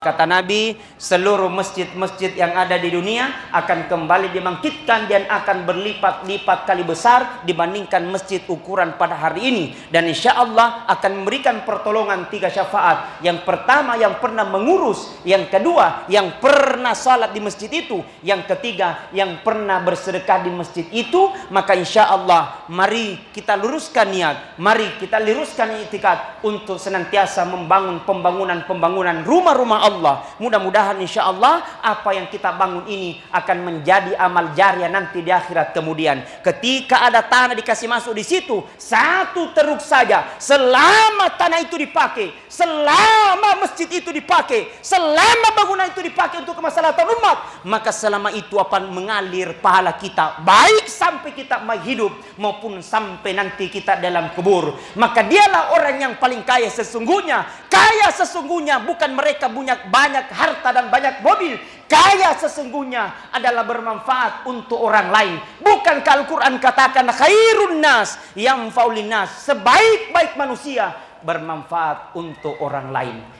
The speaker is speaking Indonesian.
Kata Nabi, seluruh masjid-masjid yang ada di dunia akan kembali dibangkitkan dan akan berlipat-lipat kali besar dibandingkan masjid ukuran pada hari ini. Dan insya Allah akan memberikan pertolongan 3 syafaat. Yang pertama yang pernah mengurus, yang kedua yang pernah salat di masjid itu, yang ketiga yang pernah bersedekah di masjid itu. Maka insya Allah mari kita luruskan niat, mari kita luruskan i'tikad untuk senantiasa membangun pembangunan rumah-rumah Allah. Mudah-mudahan insya Allah apa yang kita bangun ini akan menjadi amal jariah nanti di akhirat kemudian. Ketika ada tanah dikasih masuk di situ, satu teruk saja, selama tanah itu dipakai, selama masjid itu dipakai, selama bangunan itu dipakai untuk kemaslahatan umat, maka selama itu akan mengalir pahala kita, baik sampai kita hidup maupun sampai nanti kita dalam kubur. Maka dialah orang yang paling kaya sesungguhnya. Kaya sesungguhnya bukan mereka punya banyak harta dan banyak mobil. Kaya sesungguhnya adalah bermanfaat untuk orang lain. Bukankah Al-Quran katakan khairun nas yang faulin nas, sebaik-baik manusia bermanfaat untuk orang lain.